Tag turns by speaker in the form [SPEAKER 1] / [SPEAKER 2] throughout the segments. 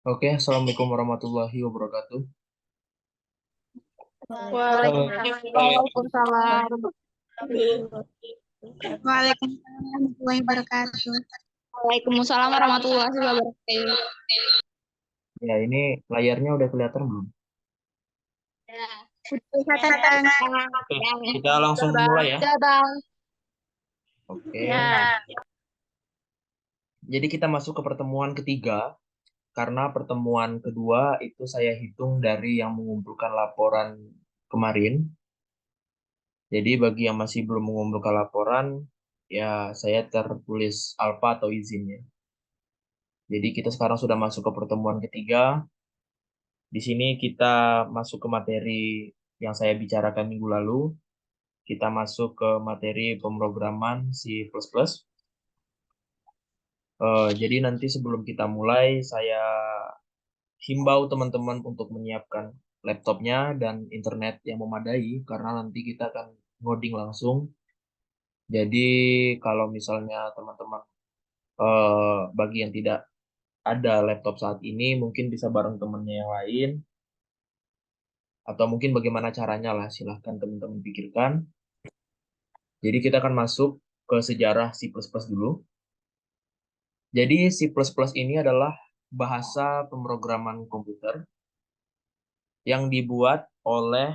[SPEAKER 1] Oke, Assalamualaikum warahmatullahi wabarakatuh.
[SPEAKER 2] Waalaikumsalam.
[SPEAKER 3] Waalaikumsalam warahmatullahi wabarakatuh.
[SPEAKER 2] Waalaikumsalam warahmatullahi wabarakatuh.
[SPEAKER 1] Ya, ini layarnya udah kelihatan belum?
[SPEAKER 3] Kesehatan, Bang.
[SPEAKER 1] Oke, kita langsung mulai ya.
[SPEAKER 2] Ya, Bang.
[SPEAKER 1] Oke,
[SPEAKER 2] Ya.
[SPEAKER 1] jadi kita masuk ke pertemuan ketiga, karena pertemuan kedua itu saya hitung dari yang mengumpulkan laporan kemarin. Jadi bagi yang masih belum mengumpulkan laporan, ya saya tertulis alfa atau izinnya. Jadi kita sekarang sudah masuk ke pertemuan ketiga. Di sini kita masuk ke materi yang saya bicarakan minggu lalu. Kita masuk ke materi pemrograman C++. Jadi nanti sebelum kita mulai, saya himbau teman-teman untuk menyiapkan laptopnya dan internet yang memadai, karena nanti kita akan ngoding langsung. Jadi kalau misalnya teman-teman bagi yang tidak ada laptop saat ini, mungkin bisa bareng temannya yang lain, atau mungkin bagaimana caranya lah, silahkan teman-teman pikirkan. Jadi kita akan masuk ke sejarah C++ dulu. Jadi C++ ini adalah bahasa pemrograman komputer yang dibuat oleh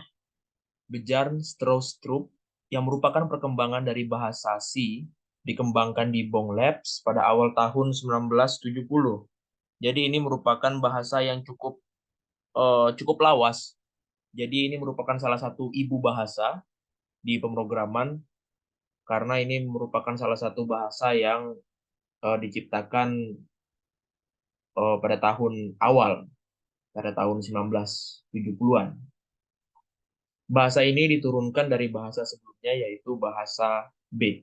[SPEAKER 1] Bjarne Stroustrup yang merupakan perkembangan dari bahasa C dikembangkan di Bong Labs pada awal tahun 1970. Jadi ini merupakan bahasa yang cukup lawas. Jadi ini merupakan salah satu ibu bahasa di pemrograman karena ini merupakan salah satu bahasa yang diciptakan pada tahun awal, pada tahun 1970-an. Bahasa ini diturunkan dari bahasa sebelumnya, yaitu bahasa B.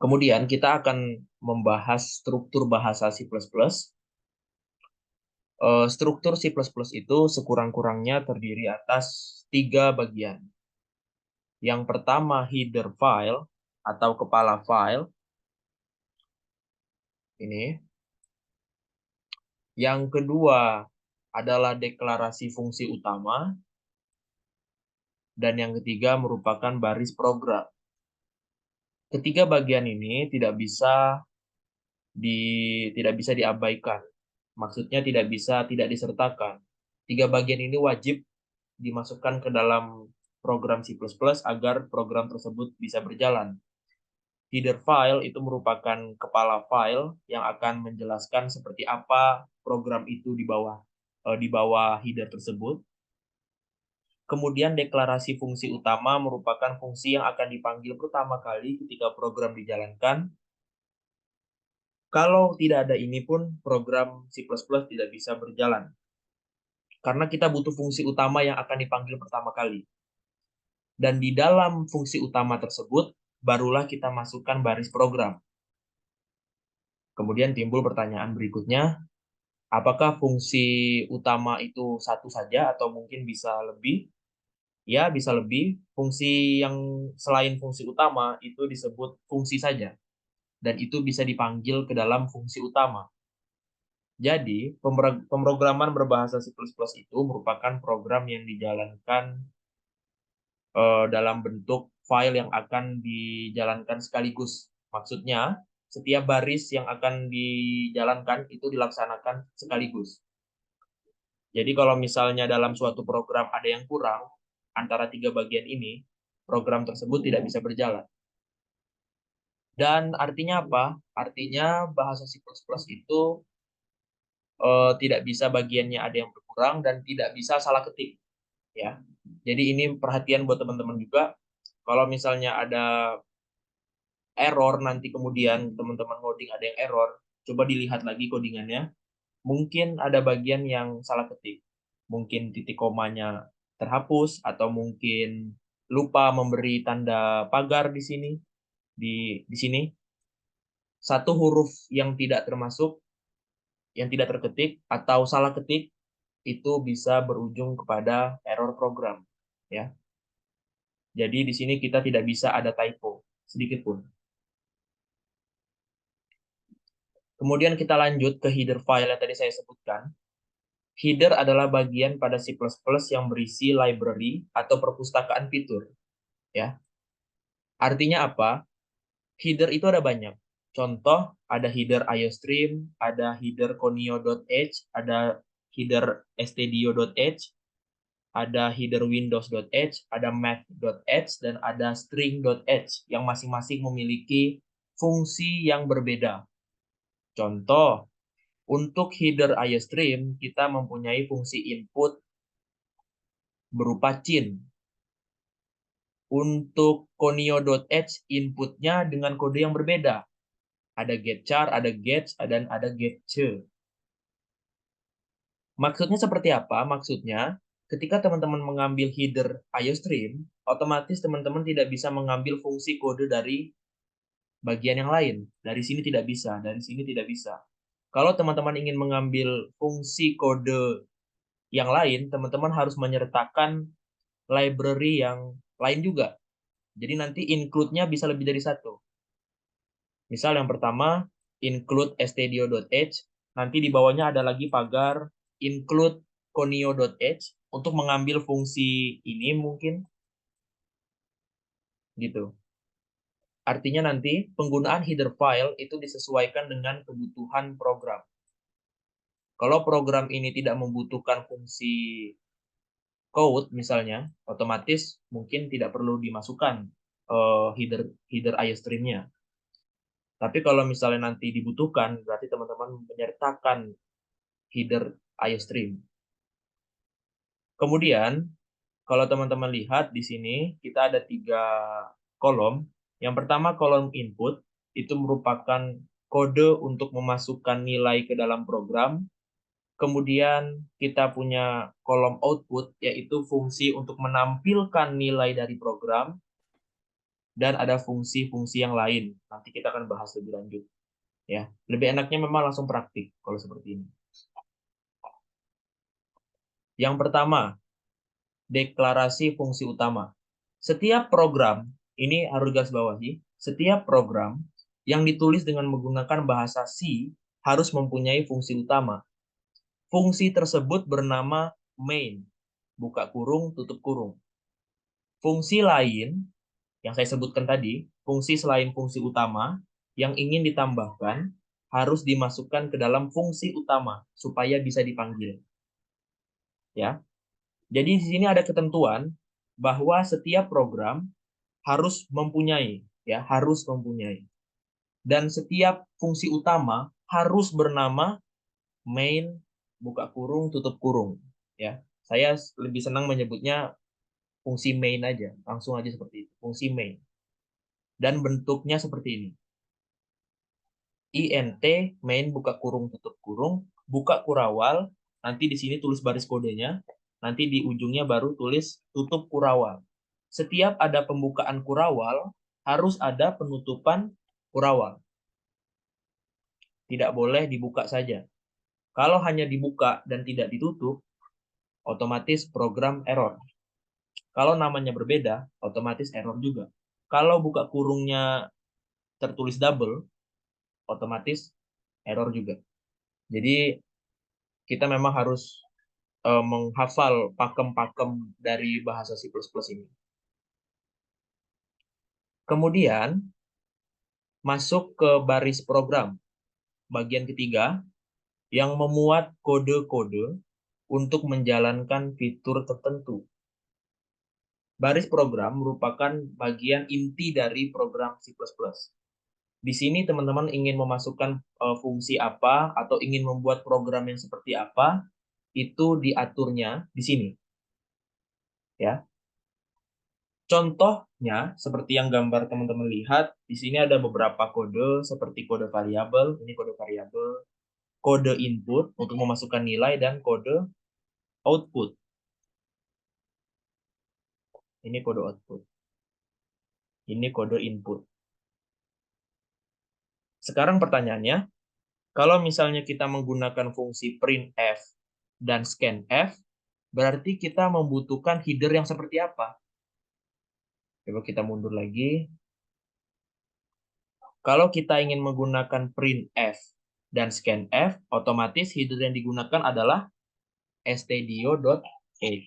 [SPEAKER 1] Kemudian kita akan membahas struktur bahasa C++. Struktur C++ itu sekurang-kurangnya terdiri atas 3 bagian. Yang pertama header file atau kepala file. Ini. Yang kedua adalah deklarasi fungsi utama. Dan yang ketiga merupakan baris program. Ketiga bagian ini tidak bisa diabaikan. Maksudnya tidak disertakan. 3 bagian ini wajib dimasukkan ke dalam program C++ agar program tersebut bisa berjalan. Header file itu merupakan kepala file yang akan menjelaskan seperti apa program itu di bawah header tersebut. Kemudian deklarasi fungsi utama merupakan fungsi yang akan dipanggil pertama kali ketika program dijalankan. Kalau tidak ada ini pun program C++ tidak bisa berjalan. Karena kita butuh fungsi utama yang akan dipanggil pertama kali. Dan di dalam fungsi utama tersebut, barulah kita masukkan baris program. Kemudian timbul pertanyaan berikutnya, apakah fungsi utama itu satu saja atau mungkin bisa lebih? Ya, bisa lebih. Fungsi yang selain fungsi utama itu disebut fungsi saja. Dan itu bisa dipanggil ke dalam fungsi utama. Jadi, pemrograman berbahasa C++ itu merupakan program yang dijalankan dalam bentuk file yang akan dijalankan sekaligus. Maksudnya, setiap baris yang akan dijalankan itu dilaksanakan sekaligus. Jadi kalau misalnya dalam suatu program ada yang kurang, antara 3 bagian ini, program tersebut tidak bisa berjalan. Dan artinya apa? Artinya bahasa C++ itu tidak bisa bagiannya ada yang berkurang dan tidak bisa salah ketik. Ya. Jadi ini perhatian buat teman-teman juga. Kalau misalnya ada error nanti kemudian teman-teman coding ada yang error, coba dilihat lagi codingannya. Mungkin ada bagian yang salah ketik. Mungkin titik komanya terhapus atau mungkin lupa memberi tanda pagar di sini, di sini. Satu huruf yang tidak termasuk, yang tidak terketik atau salah ketik itu bisa berujung kepada error program, ya. Jadi di sini kita tidak bisa ada typo sedikit pun. Kemudian kita lanjut ke header file yang tadi saya sebutkan. Header adalah bagian pada C++ yang berisi library atau perpustakaan fitur. Ya. Artinya apa? Header itu ada banyak. Contoh, ada header IOStream, ada header conio.h, ada header stdio.h, ada header windows.h, ada math.h, dan ada string.h yang masing-masing memiliki fungsi yang berbeda. Contoh, untuk header IOStream, kita mempunyai fungsi input berupa cin. Untuk conio.h, inputnya dengan kode yang berbeda. Ada getChar, ada get, dan ada getChe. Maksudnya seperti apa? Maksudnya, ketika teman-teman mengambil header IOStream, otomatis teman-teman tidak bisa mengambil fungsi kode dari bagian yang lain. Dari sini tidak bisa, dari sini tidak bisa. Kalau teman-teman ingin mengambil fungsi kode yang lain, teman-teman harus menyertakan library yang lain juga. Jadi nanti include-nya bisa lebih dari satu. Misal yang pertama, include stdio.h, nanti di bawahnya ada lagi pagar include conio.h untuk mengambil fungsi ini mungkin. Gitu. Artinya nanti penggunaan header file itu disesuaikan dengan kebutuhan program. Kalau program ini tidak membutuhkan fungsi code misalnya, otomatis mungkin tidak perlu dimasukkan header IOStream-nya. Tapi kalau misalnya nanti dibutuhkan, berarti teman-teman menyertakan header IOStream. Kemudian, kalau teman-teman lihat di sini, kita ada 3 kolom. Yang pertama, kolom input, itu merupakan kode untuk memasukkan nilai ke dalam program. Kemudian, kita punya kolom output, yaitu fungsi untuk menampilkan nilai dari program. Dan ada fungsi-fungsi yang lain. Nanti kita akan bahas lebih lanjut. Ya, lebih enaknya memang langsung praktik kalau seperti ini. Yang pertama, deklarasi fungsi utama. Setiap program, ini harus garis bawahi, setiap program yang ditulis dengan menggunakan bahasa C harus mempunyai fungsi utama. Fungsi tersebut bernama main, buka kurung, tutup kurung. Fungsi lain yang saya sebutkan tadi, fungsi selain fungsi utama yang ingin ditambahkan harus dimasukkan ke dalam fungsi utama supaya bisa dipanggil. Ya. Jadi di sini ada ketentuan bahwa setiap program harus mempunyai, ya, harus mempunyai. Dan setiap fungsi utama harus bernama main, buka kurung, tutup kurung, ya. Saya lebih senang menyebutnya fungsi main aja, langsung aja seperti itu, fungsi main. Dan bentuknya seperti ini. int main buka kurung tutup kurung, buka kurawal, nanti di sini tulis baris kodenya, nanti di ujungnya baru tulis tutup kurawal. Setiap ada pembukaan kurawal, harus ada penutupan kurawal. Tidak boleh dibuka saja. Kalau hanya dibuka dan tidak ditutup, otomatis program error. Kalau namanya berbeda, otomatis error juga. Kalau buka kurungnya tertulis double, otomatis error juga. Jadi kita memang harus menghafal pakem-pakem dari bahasa C++ ini. Kemudian masuk ke baris program. Bagian ketiga yang memuat kode-kode untuk menjalankan fitur tertentu. Baris program merupakan bagian inti dari program C++. Di sini teman-teman ingin memasukkan fungsi apa atau ingin membuat program yang seperti apa, itu diaturnya di sini. Ya. Contohnya, seperti yang gambar teman-teman lihat, di sini ada beberapa kode seperti kode variabel, ini kode variabel, kode input untuk memasukkan nilai, dan kode output. Ini kode output. Ini kode input. Sekarang pertanyaannya, kalau misalnya kita menggunakan fungsi printf dan scanf, berarti kita membutuhkan header yang seperti apa? Coba kita mundur lagi. Kalau kita ingin menggunakan printf dan scanf, otomatis header yang digunakan adalah stdio.h.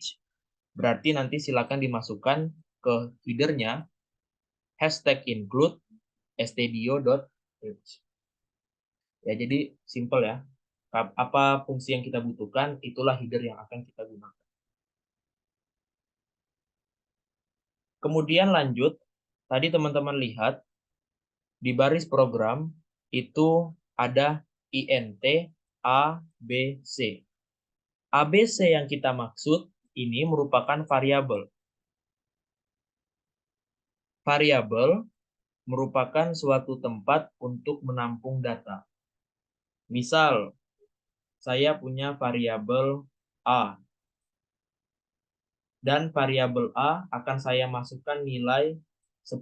[SPEAKER 1] Berarti nanti silakan dimasukkan ke headernya hashtag include stdio.h. Ya, jadi simple ya. Apa fungsi yang kita butuhkan, itulah header yang akan kita gunakan. Kemudian lanjut, tadi teman-teman lihat, di baris program itu ada int ABC. ABC yang kita maksud ini merupakan variabel. Variabel merupakan suatu tempat untuk menampung data. Misal, saya punya variabel A. Dan variabel A akan saya masukkan nilai 10.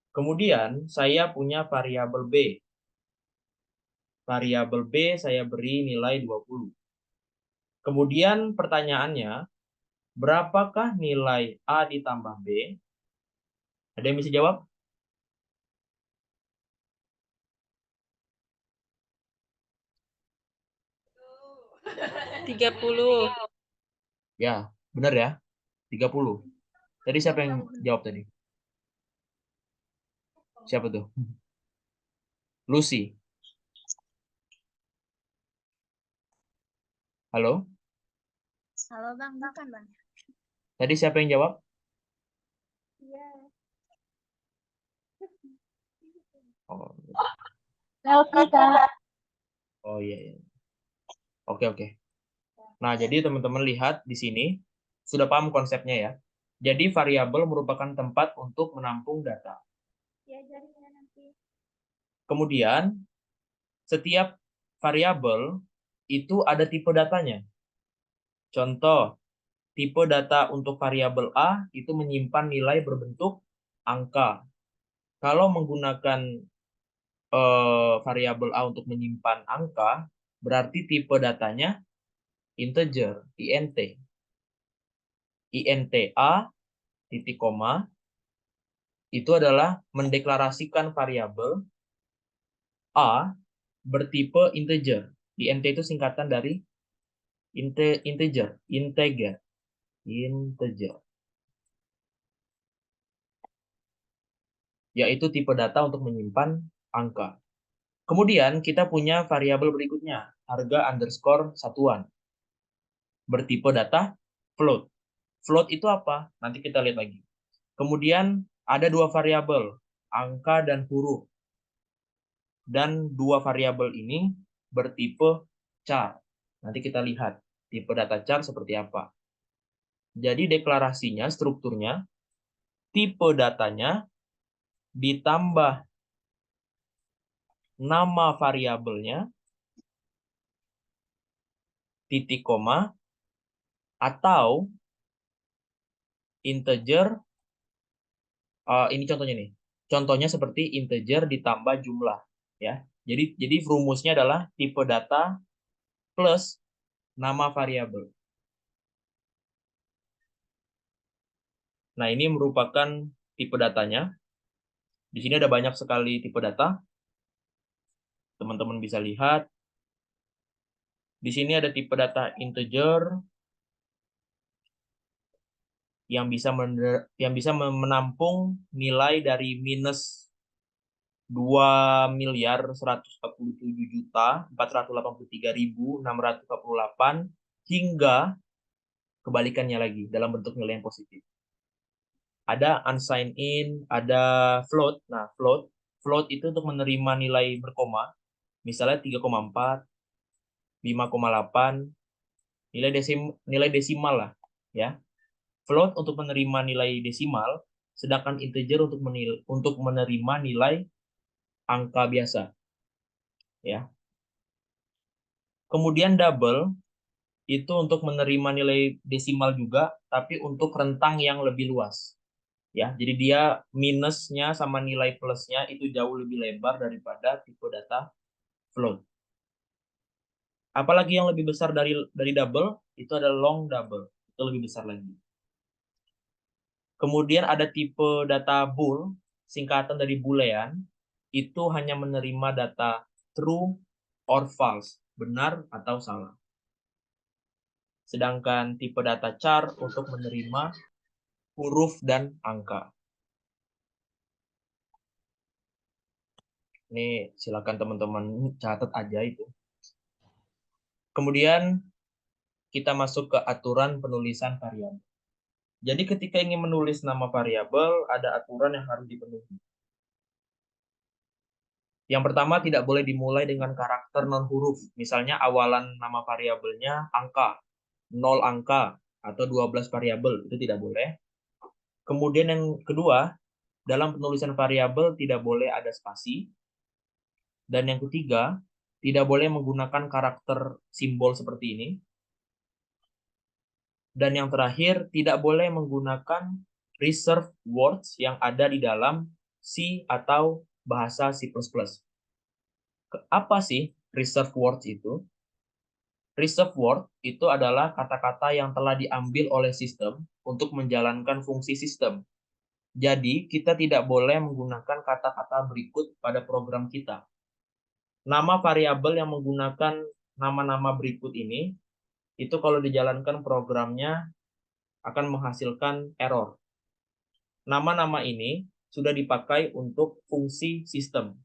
[SPEAKER 1] Kemudian, saya punya variabel B. Variabel B saya beri nilai 20. Kemudian pertanyaannya, berapakah nilai A ditambah B? Ada yang bisa jawab?
[SPEAKER 2] 30.
[SPEAKER 1] Ya, benar ya. 30. Tadi siapa yang jawab tadi? Siapa tuh? Lucy. Halo?
[SPEAKER 3] Halo Bang, bukan Bang.
[SPEAKER 1] Tadi siapa yang jawab?
[SPEAKER 3] Iya.
[SPEAKER 1] Oh,
[SPEAKER 3] Selfie Kak.
[SPEAKER 1] oh iya, iya. Oke. Nah, jadi teman-teman lihat di sini, sudah paham konsepnya ya. Jadi variabel merupakan tempat untuk menampung data. Kemudian, setiap variabel itu ada tipe datanya. Contoh, tipe data untuk variabel A itu menyimpan nilai berbentuk angka. Kalau menggunakan variabel A untuk menyimpan angka, berarti tipe datanya integer, int. int A titik koma itu adalah mendeklarasikan variabel A bertipe integer. int itu singkatan dari integer. Yaitu tipe data untuk menyimpan angka. Kemudian kita punya variabel berikutnya, harga underscore satuan. Bertipe data float. Float itu apa? Nanti kita lihat lagi. Kemudian ada dua variabel, angka dan huruf. Dan dua variabel ini bertipe char. Nanti kita lihat tipe data char seperti apa. Jadi deklarasinya, strukturnya, tipe datanya ditambah nama variabelnya, titik koma, atau integer, ini contohnya nih. Contohnya seperti integer ditambah jumlah. Ya. Jadi rumusnya adalah tipe data plus nama variabel. Nah, ini merupakan tipe datanya. Di sini ada banyak sekali tipe data. Teman-teman bisa lihat. Di sini ada tipe data integer yang bisa menampung nilai dari minus 2.147.483.648 hingga kebalikannya lagi dalam bentuk nilai yang positif. Ada unsigned in, ada float. Nah, float itu untuk menerima nilai berkoma, misalnya 3,4, 5,8, nilai desimal lah, ya. Float untuk menerima nilai desimal, sedangkan integer untuk menerima nilai angka biasa, ya. Kemudian double itu untuk menerima nilai desimal juga, tapi untuk rentang yang lebih luas. Ya, jadi dia minusnya sama nilai plusnya itu jauh lebih lebar daripada tipe data float. Apalagi yang lebih besar dari double itu adalah long double, itu lebih besar lagi. Kemudian ada tipe data bool, singkatan dari boolean, itu hanya menerima data true or false, benar atau salah. Sedangkan tipe data char untuk menerima huruf dan angka. Ini silakan teman-teman catat aja itu. Kemudian kita masuk ke aturan penulisan variabel. Jadi ketika ingin menulis nama variabel, ada aturan yang harus dipenuhi. Yang pertama, tidak boleh dimulai dengan karakter non-huruf. Misalnya awalan nama variabelnya angka, 0 angka, atau 12 variabel. Itu tidak boleh. Kemudian yang kedua, dalam penulisan variabel tidak boleh ada spasi. Dan yang ketiga, tidak boleh menggunakan karakter simbol seperti ini. Dan yang terakhir, tidak boleh menggunakan reserved words yang ada di dalam C atau bahasa C++. Apa sih reserved words itu? Reserved word itu adalah kata-kata yang telah diambil oleh sistem untuk menjalankan fungsi sistem. Jadi, kita tidak boleh menggunakan kata-kata berikut pada program kita. Nama variabel yang menggunakan nama-nama berikut ini, itu kalau dijalankan programnya akan menghasilkan error. Nama-nama ini sudah dipakai untuk fungsi sistem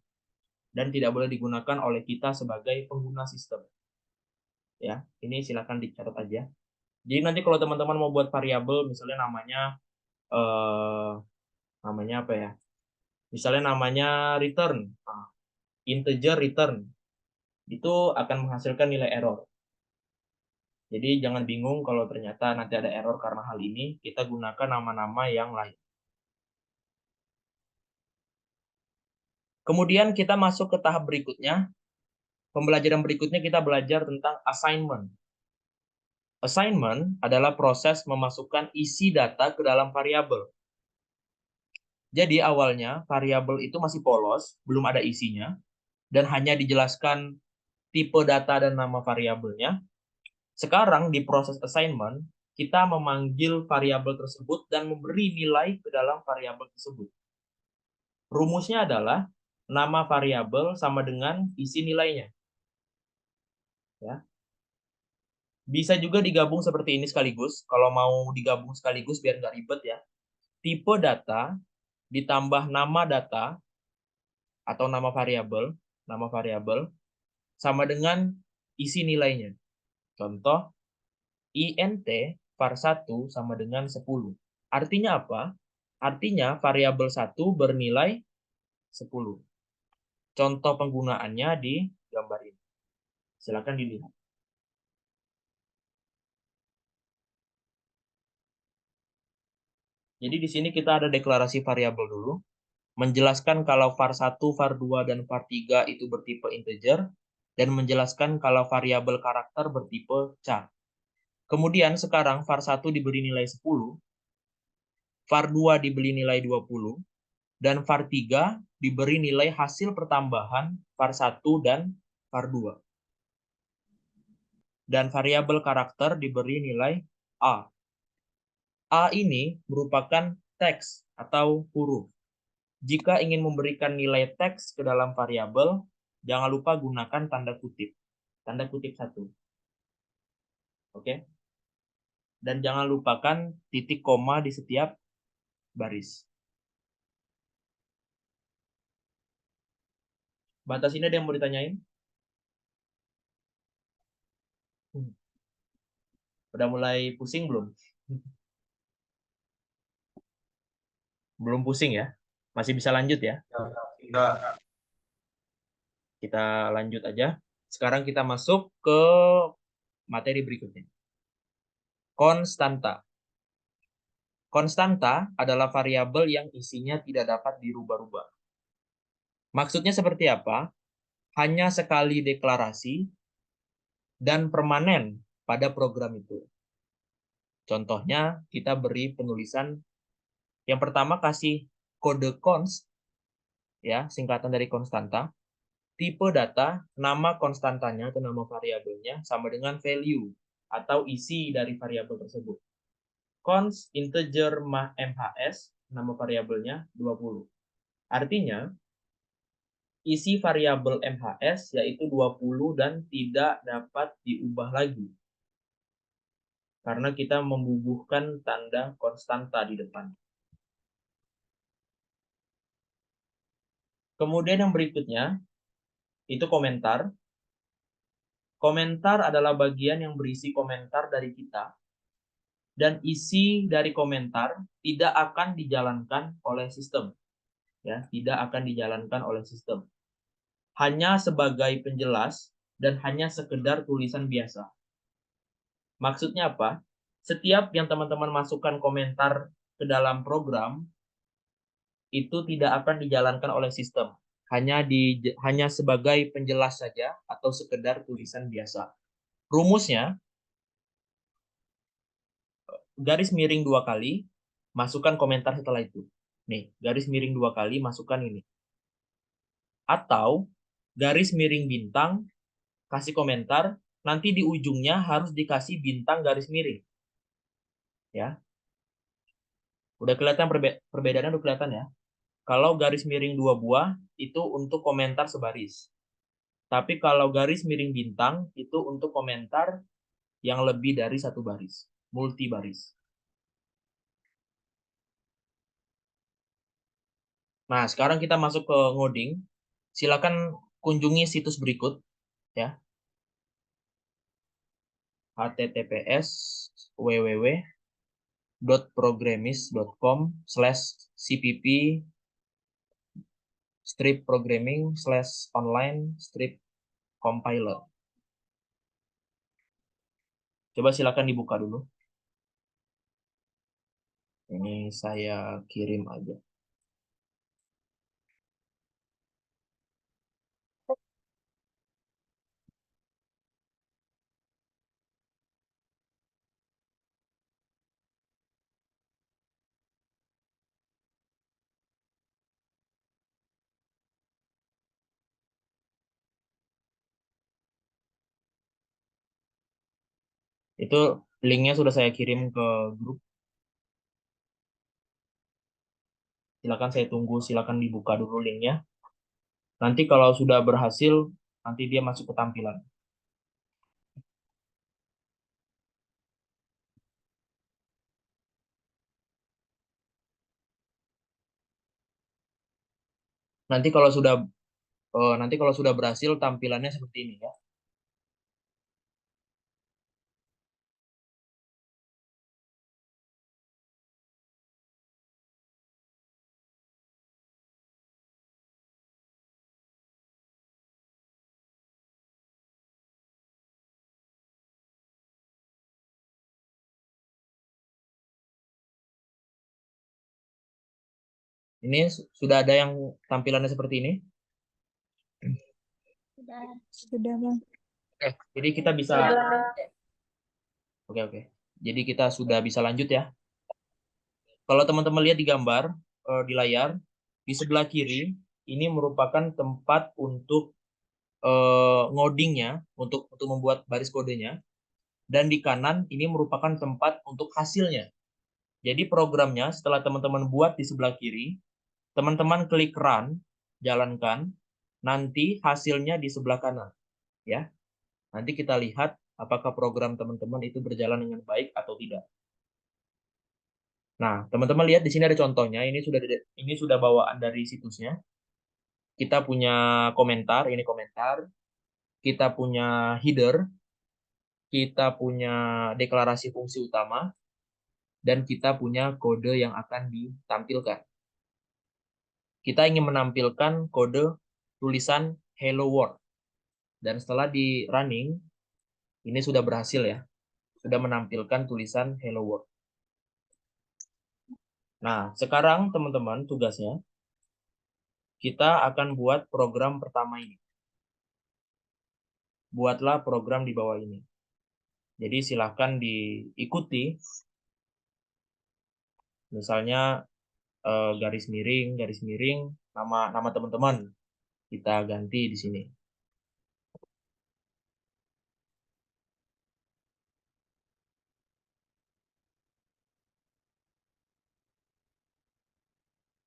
[SPEAKER 1] dan tidak boleh digunakan oleh kita sebagai pengguna sistem. Ya, ini silakan dicatat aja. Jadi nanti kalau teman-teman mau buat variabel, misalnya namanya apa ya? Misalnya namanya return, integer return, itu akan menghasilkan nilai error. Jadi jangan bingung kalau ternyata nanti ada error karena hal ini, kita gunakan nama-nama yang lain. Kemudian kita masuk ke tahap berikutnya. Pembelajaran berikutnya kita belajar tentang assignment. Assignment adalah proses memasukkan isi data ke dalam variabel. Jadi awalnya variabel itu masih polos, belum ada isinya, dan hanya dijelaskan tipe data dan nama variabelnya. Sekarang di proses assignment, kita memanggil variabel tersebut dan memberi nilai ke dalam variabel tersebut. Rumusnya adalah nama variabel sama dengan isi nilainya. Ya. Bisa juga digabung seperti ini sekaligus. Kalau mau digabung sekaligus biar nggak ribet ya. Tipe data ditambah nama data atau nama variabel sama dengan isi nilainya. Contoh, int var1 sama dengan 10. Artinya apa? Artinya variabel 1 bernilai 10. Contoh penggunaannya di gambar ini. Silakan dilihat. Jadi di sini kita ada deklarasi variabel dulu, menjelaskan kalau var1, var2, dan var3 itu bertipe integer, dan menjelaskan kalau variabel karakter bertipe char. Kemudian sekarang var1 diberi nilai 10, var2 diberi nilai 20, dan var3 diberi nilai hasil pertambahan var1 dan var2. Dan variabel karakter diberi nilai A. A ini merupakan teks atau huruf. Jika ingin memberikan nilai teks ke dalam variabel, jangan lupa gunakan tanda kutip. Tanda kutip 1. Oke? Dan jangan lupakan titik koma di setiap baris. Batas ini ada yang mau ditanyain? Udah mulai pusing belum? Belum pusing ya? Masih bisa lanjut ya?
[SPEAKER 4] Enggak.
[SPEAKER 1] Kita lanjut aja. Sekarang kita masuk ke materi berikutnya. Konstanta. Konstanta adalah variabel yang isinya tidak dapat dirubah-rubah. Maksudnya seperti apa? Hanya sekali deklarasi dan permanen pada program itu. Contohnya, kita beri penulisan. Yang pertama kasih kode const, ya, singkatan dari konstanta. Tipe data, nama konstantanya atau nama variabelnya sama dengan value atau isi dari variabel tersebut. Const integer mhs, nama variabelnya 20. Artinya, isi variabel MHS yaitu 20 dan tidak dapat diubah lagi. Karena kita membubuhkan tanda konstanta di depan. Kemudian yang berikutnya, itu komentar. Komentar adalah bagian yang berisi komentar dari kita. Dan isi dari komentar tidak akan dijalankan oleh sistem. Ya, tidak akan dijalankan oleh sistem. Hanya sebagai penjelas dan hanya sekedar tulisan biasa. Maksudnya apa? Setiap yang teman-teman masukkan komentar ke dalam program, itu tidak akan dijalankan oleh sistem. Hanya sebagai penjelas saja atau sekedar tulisan biasa. Rumusnya, garis miring 2 kali, masukkan komentar setelah itu. Nih, garis miring 2 kali, masukkan ini. Atau, garis miring bintang, kasih komentar, nanti di ujungnya harus dikasih bintang garis miring. Ya. Udah kelihatan perbedaannya, udah kelihatan ya. Kalau garis miring 2 buah, itu untuk komentar sebaris. Tapi kalau garis miring bintang, itu untuk komentar yang lebih dari 1 baris. Multi baris. Nah, sekarang kita masuk ke ngoding. Silakan kunjungi situs berikut. Ya. https://www.programmis.com/cpp /programming/online/compiler. Coba silakan dibuka dulu. Ini saya kirim aja. Itu linknya sudah saya kirim ke grup. Silakan saya tunggu, silakan dibuka dulu linknya. Nanti kalau sudah berhasil, nanti dia masuk ke tampilan. Nanti kalau sudah berhasil, tampilannya seperti ini ya. Ini sudah ada yang tampilannya seperti ini.
[SPEAKER 3] Sudah, Bang.
[SPEAKER 1] Oke, jadi kita bisa. Oke. Jadi kita sudah bisa lanjut ya. Kalau teman-teman lihat di gambar di layar, di sebelah kiri ini merupakan tempat untuk ngodingnya, untuk membuat baris kodenya, dan di kanan ini merupakan tempat untuk hasilnya. Jadi programnya setelah teman-teman buat di sebelah kiri, teman-teman klik run, jalankan, nanti hasilnya di sebelah kanan, ya. Nanti kita lihat apakah program teman-teman itu berjalan dengan baik atau tidak. Nah, teman-teman lihat di sini ada contohnya. Ini sudah bawaan dari situsnya. Kita punya komentar, ini komentar. Kita punya header, kita punya deklarasi fungsi utama, dan kita punya kode yang akan ditampilkan. Kita ingin menampilkan kode tulisan Hello World. Dan setelah di running, ini sudah berhasil ya. Sudah menampilkan tulisan Hello World. Nah, sekarang teman-teman tugasnya, kita akan buat program pertama ini. Buatlah program di bawah ini. Jadi silahkan diikuti. Misalnya garis miring, nama teman-teman kita ganti di sini.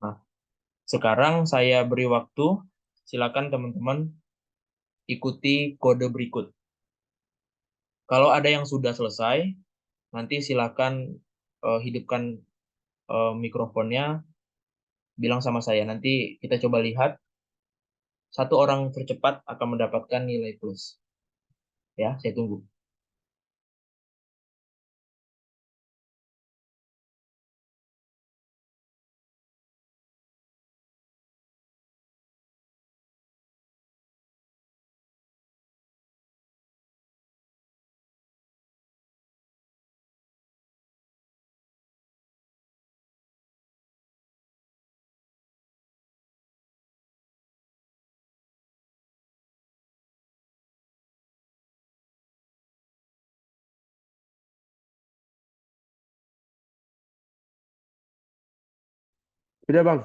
[SPEAKER 1] Nah, sekarang saya beri waktu silakan teman-teman ikuti kode berikut. Kalau ada yang sudah selesai, nanti silakan hidupkan mikrofonnya, bilang sama saya. Nanti kita coba lihat, satu orang tercepat akan mendapatkan nilai plus. Ya, saya tunggu.
[SPEAKER 4] Udah bang,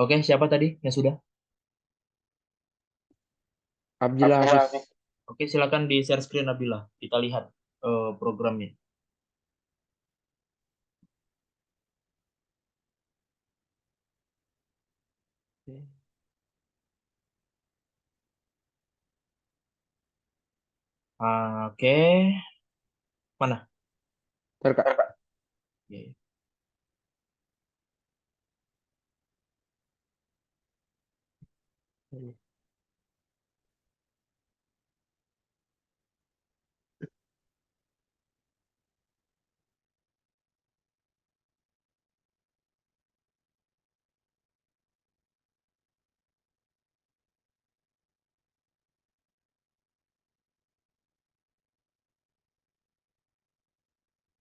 [SPEAKER 1] Oke, siapa tadi yang sudah?
[SPEAKER 4] Abdillah Hafiz.
[SPEAKER 1] Oke, silakan di share screen Nabila. Kita lihat programnya. Oke, mana?
[SPEAKER 4] Ntar, Kak.
[SPEAKER 1] Oke.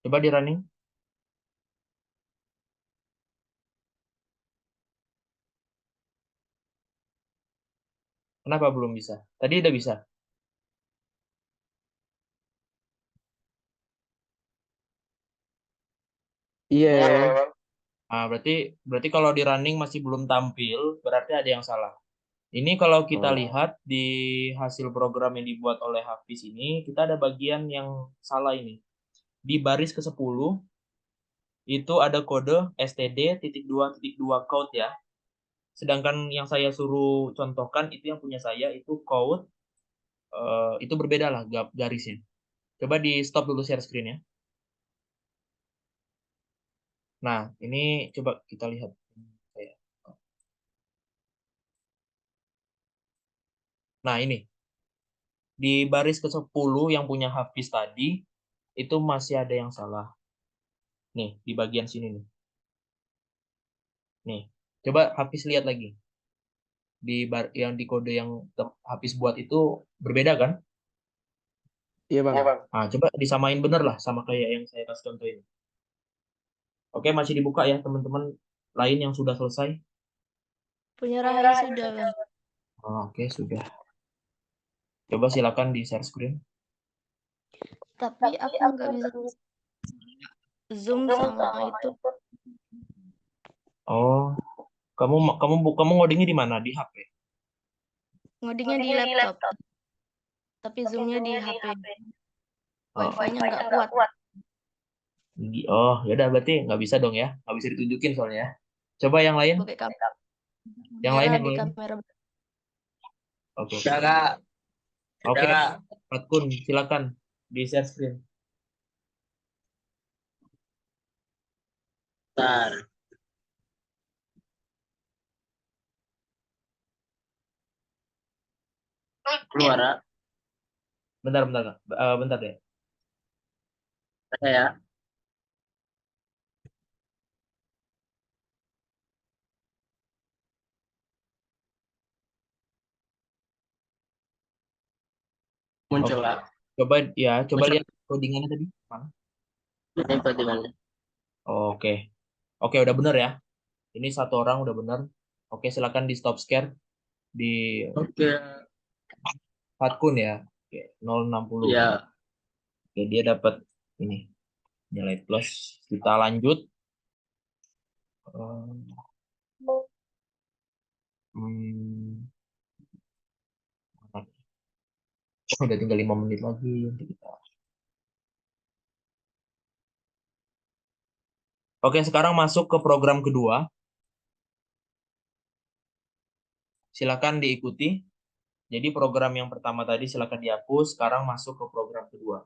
[SPEAKER 1] Coba di running. Kenapa belum bisa? Tadi udah bisa.
[SPEAKER 4] Iya,
[SPEAKER 1] Berarti berarti kalau di running masih belum tampil, berarti ada yang salah. Ini kalau kita
[SPEAKER 4] Oh.
[SPEAKER 1] lihat di hasil program yang dibuat oleh Hafiz ini, kita ada bagian yang salah ini. Di baris ke-10 itu ada kode std.2.2 code ya. Sedangkan yang saya suruh contohkan itu yang punya saya itu code itu berbeda lah garisnya. Coba di stop dulu share screen ya. Nah, ini coba kita lihat. Nah, ini di baris ke-10 yang punya Hafiz tadi itu masih ada yang salah. Nih, di bagian sini nih. Nih, coba Hafiz lihat lagi. Yang di kode yang Hafiz buat itu berbeda kan?
[SPEAKER 4] Iya bang.
[SPEAKER 1] Nah, coba disamain bener lah sama kayak yang saya kasih contoh ini. Oke, masih dibuka ya teman-teman lain yang sudah selesai.
[SPEAKER 2] Punya Rahayu sudah, Bang.
[SPEAKER 1] Oke, sudah. Coba silakan di share screen.
[SPEAKER 2] Tapi aku nggak bisa zoom sama itu.
[SPEAKER 1] Oh, kamu kamu kamu ngodingnya di mana? Di HP?
[SPEAKER 2] Ngodingnya di laptop. Tapi zoomnya di HP. Wifi-nya nggak kuat.
[SPEAKER 1] Oh, ya udah berarti nggak bisa dong ya. Nggak bisa ditunjukin soalnya ya. Coba yang lain.
[SPEAKER 2] Pakai kamera
[SPEAKER 1] Yang lain, yang
[SPEAKER 2] di
[SPEAKER 1] lain.
[SPEAKER 2] kamera.
[SPEAKER 1] Oke.
[SPEAKER 5] Kakak,
[SPEAKER 1] Oke,
[SPEAKER 5] kakak,
[SPEAKER 1] Fatkun, silakan di share screen.
[SPEAKER 5] bentar. Keluar ah.
[SPEAKER 1] Bentar, bentar, Kak. Bentar deh.
[SPEAKER 5] Ya. Muncul
[SPEAKER 1] Oke.
[SPEAKER 5] lah.
[SPEAKER 1] Coba ya, coba
[SPEAKER 5] Muncul
[SPEAKER 1] lihat codingannya tadi. Mana?
[SPEAKER 5] ini pertimbangannya.
[SPEAKER 1] Oke. Oke, udah bener ya. Ini satu orang udah bener. Oke, silakan di stop share di
[SPEAKER 5] Oke,
[SPEAKER 1] Fatkun ya. Oke, 060.
[SPEAKER 5] ya.
[SPEAKER 1] Oke, dia dapat ini nilai plus. Kita lanjut. Hmm, udah tinggal 5 menit lagi. Nanti kita Oke, sekarang masuk ke program kedua. Silakan diikuti. Jadi program yang pertama tadi silakan dihapus, sekarang masuk ke program kedua.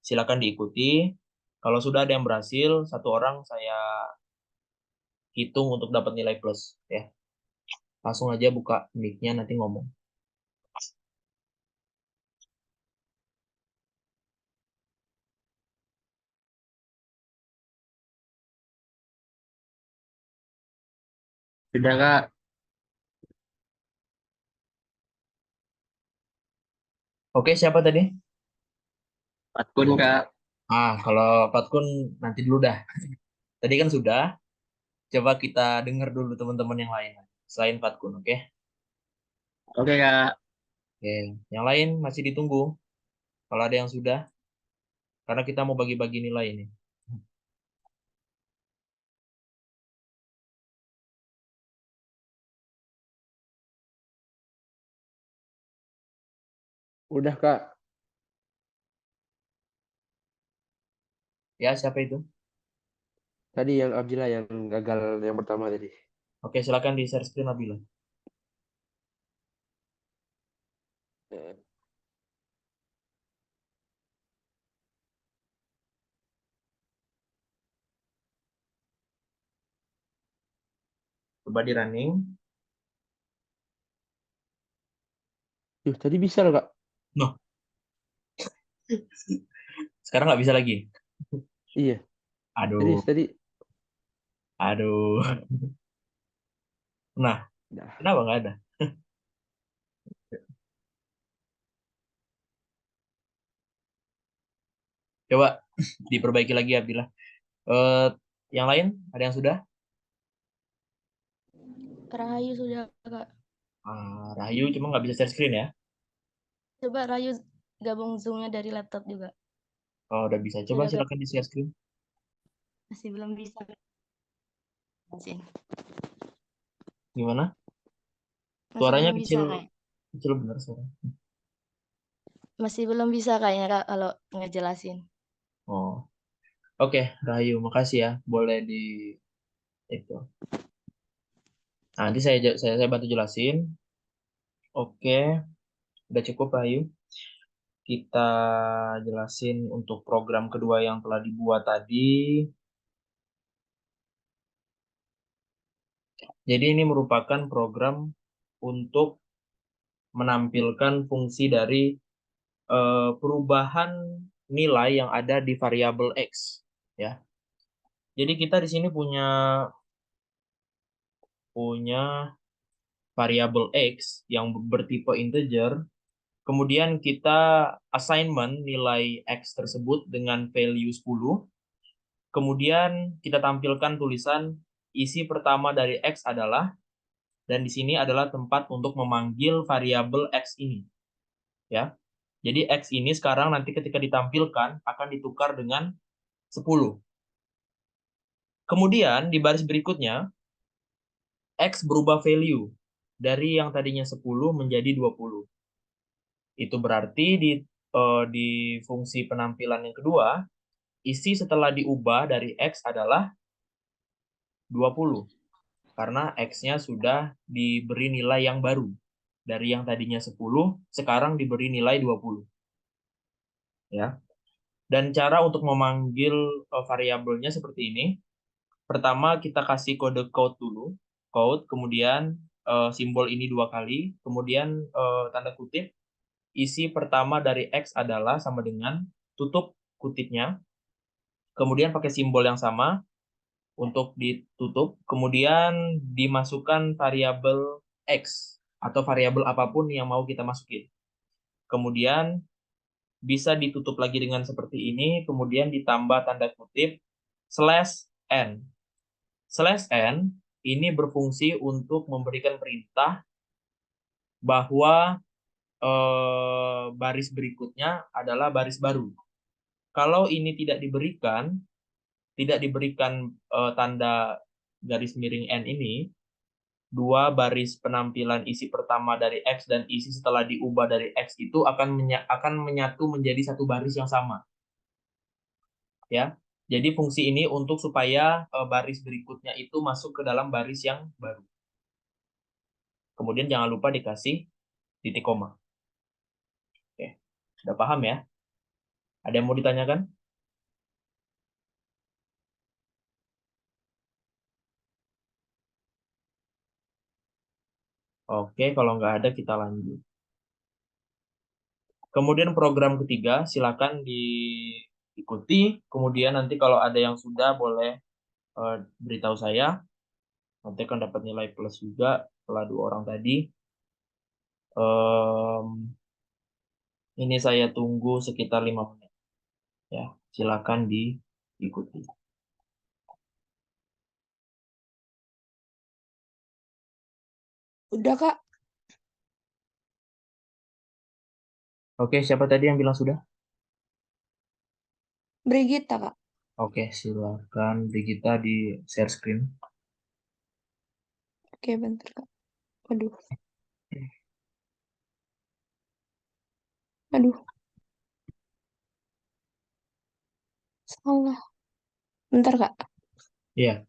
[SPEAKER 1] Silakan diikuti. Kalau sudah ada yang berhasil, satu orang saya hitung untuk dapat nilai plus, ya. Langsung aja buka mic-nya, nanti ngomong.
[SPEAKER 5] Sudah Kak.
[SPEAKER 1] Oke, siapa tadi?
[SPEAKER 5] Patkun Kak.
[SPEAKER 1] Kalau Patkun nanti dulu dah. Tadi kan sudah. Coba kita dengar dulu teman-teman yang lain. Selain Patkun, oke?
[SPEAKER 5] Oke Kak.
[SPEAKER 1] Oke, yang lain masih ditunggu. Kalau ada yang sudah, karena kita mau bagi-bagi nilai ini.
[SPEAKER 4] Udah, Kak.
[SPEAKER 1] Ya, siapa itu?
[SPEAKER 4] Tadi yang Abdillah yang gagal yang pertama tadi.
[SPEAKER 1] Oke, silakan di share screen Nabila.
[SPEAKER 4] Eh,
[SPEAKER 1] Coba di running.
[SPEAKER 4] tadi bisa loh, Kak.
[SPEAKER 1] Noh, sekarang nggak bisa lagi.
[SPEAKER 4] Iya,
[SPEAKER 1] Aduh,
[SPEAKER 4] tadi.
[SPEAKER 1] aduh. Nah,
[SPEAKER 4] Nah,
[SPEAKER 1] kenapa nggak ada? Coba diperbaiki lagi Abdillah. Eh, yang lain ada yang sudah?
[SPEAKER 2] Rahayu sudah, Kak.
[SPEAKER 1] Rahayu cuma nggak bisa share screen ya?
[SPEAKER 2] Coba Rahayu gabung Zoom-nya dari laptop juga.
[SPEAKER 1] Oh, udah bisa. Coba
[SPEAKER 2] Sudah
[SPEAKER 1] silakan di share screen.
[SPEAKER 2] masih belum bisa. Masih
[SPEAKER 1] Gimana? Suaranya
[SPEAKER 2] belum
[SPEAKER 1] kecil,
[SPEAKER 2] bisa kayak.
[SPEAKER 1] kecil bener suara.
[SPEAKER 2] Masih belum bisa kayaknya Kak kalau ngejelasin.
[SPEAKER 1] Oh, oke, Rahayu, makasih ya. Boleh di itu. Nah, nanti saya bantu jelasin. Oke, udah cukup Rahayu. Kita jelasin untuk program kedua yang telah dibuat tadi. Jadi ini merupakan program untuk menampilkan fungsi dari perubahan nilai yang ada di variabel X, ya. Jadi kita di sini punya variabel X yang bertipe integer. Kemudian kita assignment nilai X tersebut dengan value 10. Kemudian kita tampilkan tulisan isi pertama dari X adalah, dan di sini adalah tempat untuk memanggil variabel X ini, ya. Jadi X ini sekarang nanti ketika ditampilkan akan ditukar dengan 10. Kemudian di baris berikutnya X berubah value dari yang tadinya 10 menjadi 20. Itu berarti di fungsi penampilan yang kedua, isi setelah diubah dari X adalah 20. Karena X-nya sudah diberi nilai yang baru. Dari yang tadinya 10, sekarang diberi nilai 20. Ya. Dan cara untuk memanggil variabelnya seperti ini. Pertama, kita kasih kode code dulu. Code, kemudian simbol ini 2 kali. Kemudian tanda kutip. Isi pertama dari X adalah sama dengan tutup kutipnya. Kemudian pakai simbol yang sama untuk ditutup. Kemudian dimasukkan variabel X atau variabel apapun yang mau kita masukin. Kemudian bisa ditutup lagi dengan seperti ini. Kemudian ditambah tanda kutip /n. /n ini berfungsi untuk memberikan perintah bahwa baris berikutnya adalah baris baru. Kalau ini tidak diberikan tanda garis miring N ini, dua baris penampilan isi pertama dari X dan isi setelah diubah dari X itu akan menyatu menjadi satu baris yang sama. Ya. Jadi fungsi ini untuk supaya baris berikutnya itu masuk ke dalam baris yang baru. Kemudian jangan lupa dikasih titik koma. Oke, udah paham ya? Ada yang mau ditanyakan? Oke, kalau nggak ada kita lanjut. Kemudian program ketiga, silakan diikuti. Kemudian nanti kalau ada yang sudah boleh beritahu saya. Nanti akan dapat nilai plus juga setelah 2 orang tadi. Ini saya tunggu sekitar 5 menit. Ya, silakan diikuti.
[SPEAKER 6] Udah, Kak.
[SPEAKER 1] Oke, siapa tadi yang bilang sudah?
[SPEAKER 6] Brigita, Kak.
[SPEAKER 1] Oke, silakan Brigita di share screen.
[SPEAKER 6] Oke, bentar, Kak. Aduh. Aduh. Salah. Bentar, Kak.
[SPEAKER 1] Iya,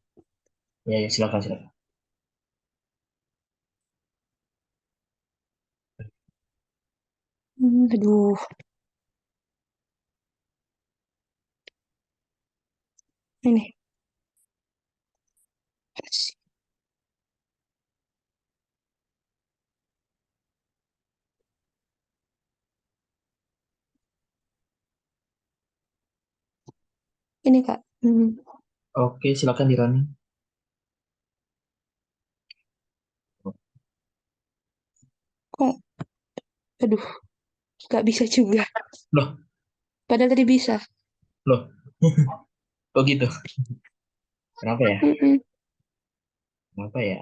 [SPEAKER 1] ya, silakan, silakan.
[SPEAKER 6] Aduh. Ini. Ini, Kak.
[SPEAKER 1] Oke, silakan dirani.
[SPEAKER 6] Kok? Aduh. Gak bisa juga.
[SPEAKER 1] Loh,
[SPEAKER 6] Padahal tadi bisa.
[SPEAKER 1] loh. Kok gitu? Kenapa ya? Kenapa ya?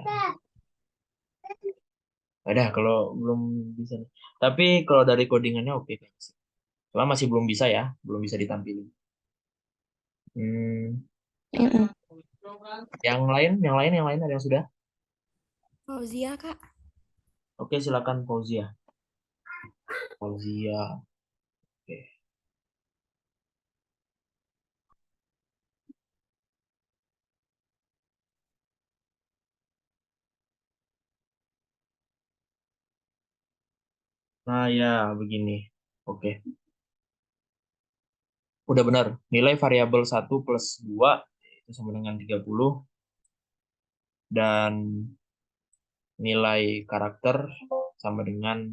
[SPEAKER 1] Ada kalau belum bisa. Tapi kalau dari codingannya oke kayaknya sih. Cuma masih belum bisa ya, belum bisa ditampilin. Yang lain ada yang sudah?
[SPEAKER 6] Fauzia, Kak.
[SPEAKER 1] Oke, silakan Fauzia. Fauzia. Oke. Nah, ya begini. Oke. Udah benar. Nilai variabel 1 plus 2 itu sama dengan 30. Dan nilai karakter sama dengan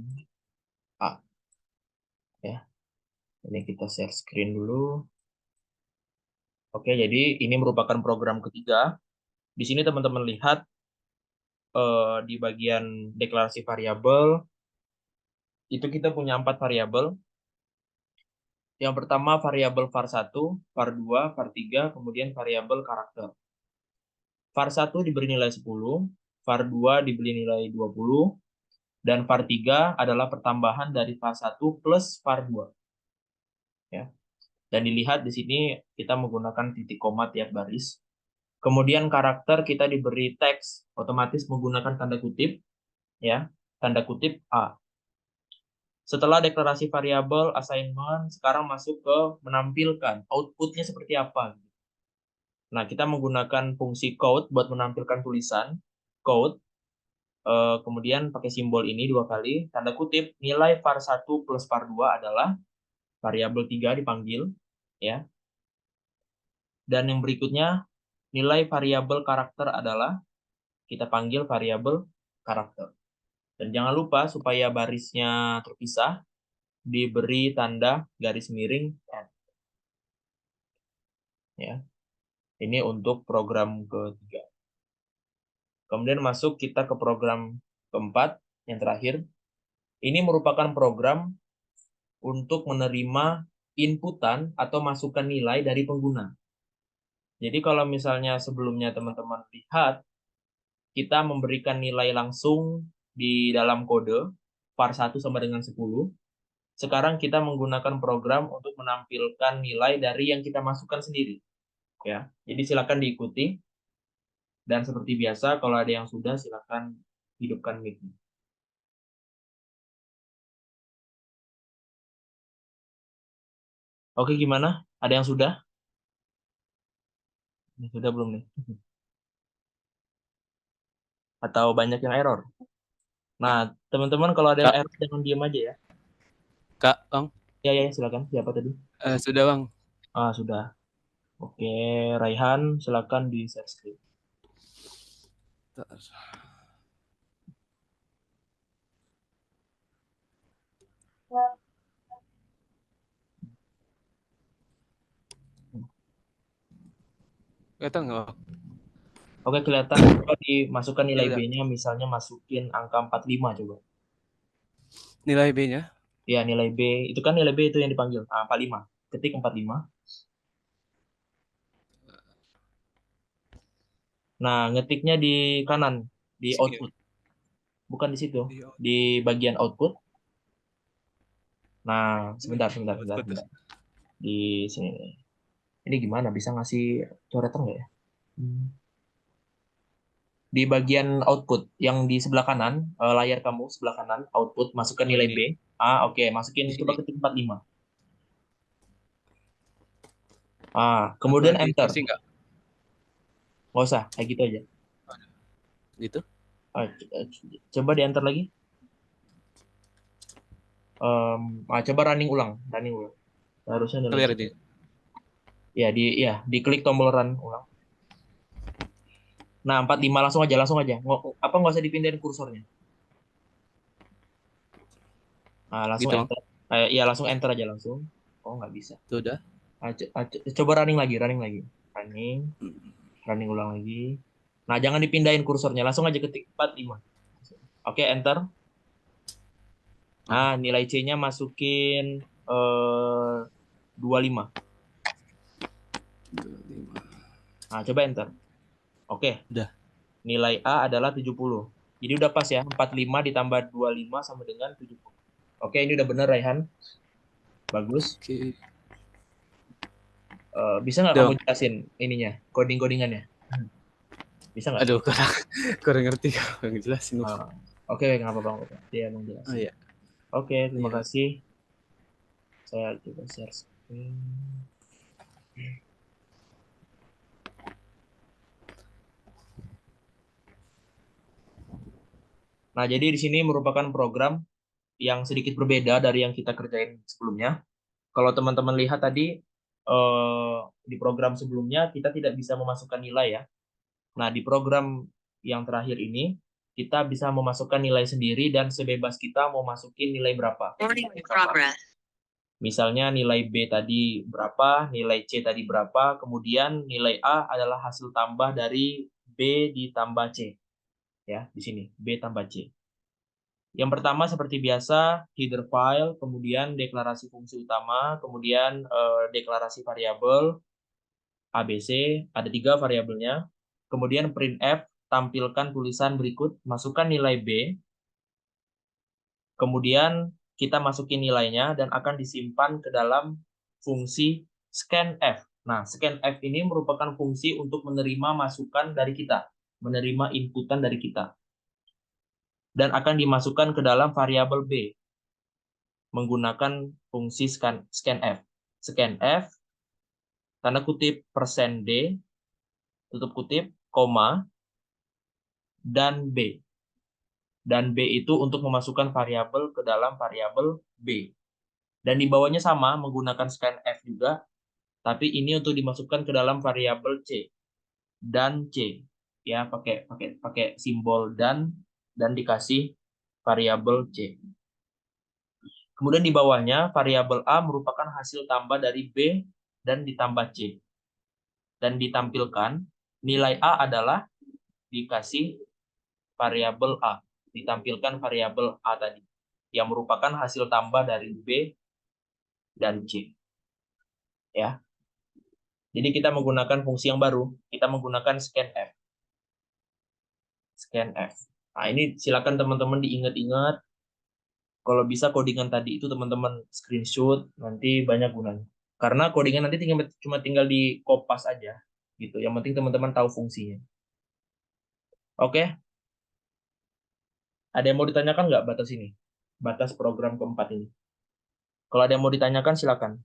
[SPEAKER 1] A. Ya. Ini kita share screen dulu. Oke, jadi ini merupakan program ketiga. Di sini teman-teman lihat di bagian deklarasi variabel itu kita punya 4 variabel. Yang pertama variabel var1, var2, var3, kemudian variabel karakter. var1 diberi nilai 10, var2 diberi nilai 20, dan var3 adalah pertambahan dari var1 plus var2. Ya. Dan dilihat di sini kita menggunakan titik koma tiap baris. Kemudian karakter kita diberi teks otomatis menggunakan tanda kutip, ya, tanda kutip A. Setelah deklarasi variabel assignment, sekarang masuk ke menampilkan outputnya seperti apa. Nah, kita menggunakan fungsi code buat menampilkan tulisan code, kemudian pakai simbol ini 2 kali, tanda kutip, nilai var1 plus var2 adalah variabel 3 dipanggil, ya. Dan yang berikutnya, nilai variabel karakter adalah kita panggil variabel karakter. Dan jangan lupa supaya barisnya terpisah, diberi tanda garis miring N. Ya. Ini untuk program ketiga. Kemudian masuk kita ke program keempat, yang terakhir. Ini merupakan program untuk menerima inputan atau masukan nilai dari pengguna. Jadi kalau misalnya sebelumnya teman-teman lihat, kita memberikan nilai langsung di dalam kode, var1 sama dengan 10. Sekarang kita menggunakan program untuk menampilkan nilai dari yang kita masukkan sendiri. Ya, jadi silakan diikuti. Dan seperti biasa, kalau ada yang sudah, silakan hidupkan mic-nya. Oke, gimana? Ada yang sudah? Ini sudah belum nih? Atau banyak yang error? Nah, teman-teman kalau ada yang
[SPEAKER 7] Kak,
[SPEAKER 1] error jangan diam aja ya.
[SPEAKER 7] Kak, Bang,
[SPEAKER 1] Ya, ya, silakan. Siapa tadi?
[SPEAKER 7] sudah Bang.
[SPEAKER 1] Ah, sudah. Oke, Raihan, silakan di share screen.
[SPEAKER 7] Kelihatan nggak? Bang?
[SPEAKER 1] Oke, kelihatan. Coba dimasukkan
[SPEAKER 7] Ya
[SPEAKER 1] nilai
[SPEAKER 7] udah.
[SPEAKER 1] B-nya, misalnya masukin angka 45 coba.
[SPEAKER 7] Nilai B-nya
[SPEAKER 1] Ya, nilai B. Itu kan nilai B itu yang dipanggil. 45. Ketik 45. Nah, ngetiknya di kanan, di
[SPEAKER 7] sini.
[SPEAKER 1] output. Bukan di situ.
[SPEAKER 7] Di
[SPEAKER 1] Di bagian output. Nah, sebentar.
[SPEAKER 7] output.
[SPEAKER 1] Di sini. Ini gimana? Bisa ngasih coretan nggak ya? Di bagian output, yang di sebelah kanan, layar kamu sebelah kanan, output, masukkan
[SPEAKER 7] Oh,
[SPEAKER 1] nilai
[SPEAKER 7] ini.
[SPEAKER 1] B. Oke. Masukin,
[SPEAKER 7] Di
[SPEAKER 1] coba
[SPEAKER 7] sini.
[SPEAKER 1] ketik 45.
[SPEAKER 7] Aku
[SPEAKER 1] Kemudian
[SPEAKER 7] nanti
[SPEAKER 1] enter.
[SPEAKER 7] kasih nggak?
[SPEAKER 1] Nggak usah, kayak gitu aja.
[SPEAKER 7] Gitu.
[SPEAKER 1] Coba di enter lagi. Coba running ulang. Harusnya nilai
[SPEAKER 7] Clear
[SPEAKER 1] C.
[SPEAKER 7] ini.
[SPEAKER 1] Ya, diklik tombol run ulang. Nah, 45 langsung aja. Nggak usah dipindahin kursornya. Langsung
[SPEAKER 7] Gitu Bang.
[SPEAKER 1] enter. Iya, langsung enter aja langsung. Oh, nggak bisa.
[SPEAKER 7] Itu udah.
[SPEAKER 1] Coba running lagi. Running ulang lagi. Nah, jangan dipindahin kursornya. Langsung aja ketik 45. Oke, enter. Nah, nilai C-nya masukin 25. Nah, coba enter. Oke.
[SPEAKER 7] Udah.
[SPEAKER 1] Nilai A adalah 70. Jadi udah pas ya. 45 ditambah 25 sama dengan 70. Oke, ini udah bener, Raihan. Bagus.
[SPEAKER 7] Oke.
[SPEAKER 1] Bisa nggak
[SPEAKER 7] Udah,
[SPEAKER 1] kamu
[SPEAKER 7] Bang.
[SPEAKER 1] jelasin ininya, codingannya? Bisa nggak?
[SPEAKER 7] Aduh, kurang ngerti kalau ngejelasin.
[SPEAKER 1] Oke, nggak apa-apa. Dia emang jelasin.
[SPEAKER 7] Oh iya.
[SPEAKER 1] Oke, terima
[SPEAKER 7] Iya.
[SPEAKER 1] kasih. Saya coba share screen. Nah, jadi di sini merupakan program yang sedikit berbeda dari yang kita kerjain sebelumnya. Kalau teman-teman lihat tadi, di program sebelumnya kita tidak bisa memasukkan nilai ya. Nah, di program yang terakhir ini, kita bisa memasukkan nilai sendiri dan sebebas kita mau masukin nilai berapa. Misalnya nilai B tadi berapa, nilai C tadi berapa, kemudian nilai A adalah hasil tambah dari B ditambah C. Ya, di sini, B tambah C. Yang pertama seperti biasa, header file, kemudian deklarasi fungsi utama, kemudian deklarasi variabel, ABC, ada 3 variabelnya. Kemudian printf, tampilkan tulisan berikut, masukkan nilai B, kemudian kita masukin nilainya dan akan disimpan ke dalam fungsi scanf. Nah, scanf ini merupakan fungsi untuk menerima masukan dari kita, menerima inputan dari kita. Dan akan dimasukkan ke dalam variabel B menggunakan fungsi scanf. Scanf, tanda kutip, %D, tutup kutip, koma, dan B. Dan B itu untuk memasukkan variabel ke dalam variabel B. Dan di bawahnya sama, menggunakan scanf juga, tapi ini untuk dimasukkan ke dalam variabel C. Dan C. Ya, pakai simbol dan dikasih variabel C. Kemudian di bawahnya, variabel A merupakan hasil tambah dari B dan ditambah C. Dan ditampilkan, nilai A adalah dikasih variabel A. Ditampilkan variabel A tadi, yang merupakan hasil tambah dari B dan C. Ya. Jadi kita menggunakan fungsi yang baru, kita menggunakan scanf. Scanf. Nah, ini silakan teman-teman diingat-ingat. Kalau bisa codingan tadi itu teman-teman screenshot, nanti banyak gunanya. Karena codingan nanti cuma tinggal di kopas aja gitu. Yang penting teman-teman tahu fungsinya. Oke? Ada yang mau ditanyakan nggak batas ini? Batas program keempat ini. Kalau ada yang mau ditanyakan silakan.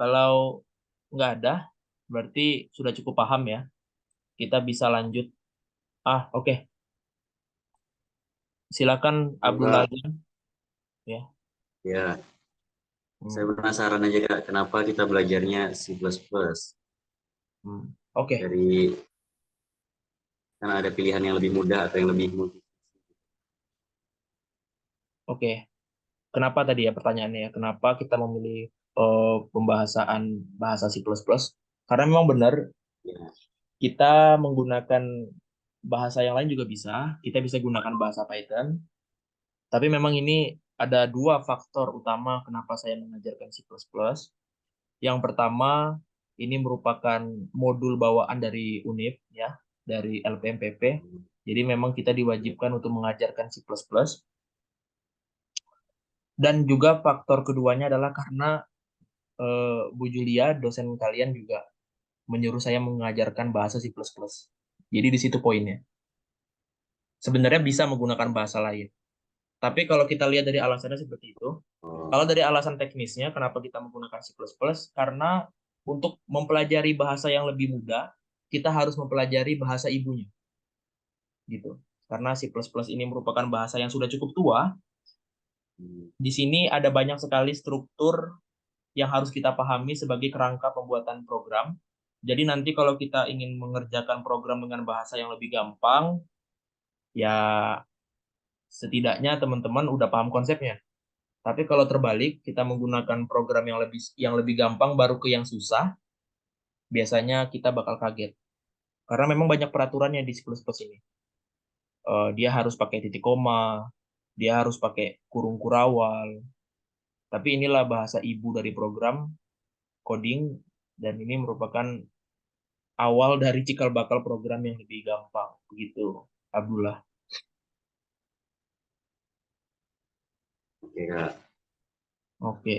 [SPEAKER 1] Kalau nggak ada, berarti sudah cukup paham ya. Kita bisa lanjut. Oke. Silakan Abdullah
[SPEAKER 8] Kak,
[SPEAKER 1] ya.
[SPEAKER 8] ya, saya
[SPEAKER 1] Hmm,
[SPEAKER 8] penasaran aja Kak, kenapa kita belajarnya C++?
[SPEAKER 1] Oke.
[SPEAKER 8] Dari karena ada pilihan yang lebih mudah atau yang lebih mudah.
[SPEAKER 1] Oke. Kenapa tadi ya pertanyaannya ya? Kenapa kita memilih pembahasan bahasa C++? Karena memang benar
[SPEAKER 8] Ya,
[SPEAKER 1] kita menggunakan bahasa yang lain juga bisa. Kita bisa gunakan bahasa Python. Tapi memang ini ada dua faktor utama kenapa saya mengajarkan C++. Yang pertama, ini merupakan modul bawaan dari UNIF ya, dari LPMPP. Jadi memang kita diwajibkan untuk mengajarkan C++. Dan juga faktor keduanya adalah karena Bu Julia, dosen kalian juga menyuruh saya mengajarkan bahasa C++. Jadi di situ poinnya. Sebenarnya bisa menggunakan bahasa lain. Tapi kalau kita lihat dari alasannya seperti itu, kalau dari alasan teknisnya, kenapa kita menggunakan C++? Karena untuk mempelajari bahasa yang lebih mudah, kita harus mempelajari bahasa ibunya. Gitu. Karena C++ ini merupakan bahasa yang sudah cukup tua, di sini ada banyak sekali struktur yang harus kita pahami sebagai kerangka pembuatan program. Jadi nanti kalau kita ingin mengerjakan program dengan bahasa yang lebih gampang, ya setidaknya teman-teman udah paham konsepnya. Tapi kalau terbalik, kita menggunakan program yang lebih gampang baru ke yang susah, biasanya kita bakal kaget. Karena memang banyak peraturannya di C++ ini. Dia harus pakai titik koma, dia harus pakai kurung kurawal. Tapi inilah bahasa ibu dari program coding, dan ini merupakan awal dari cikal bakal program yang lebih gampang. Begitu, Abdullah.
[SPEAKER 8] oke Kak.
[SPEAKER 1] Oke.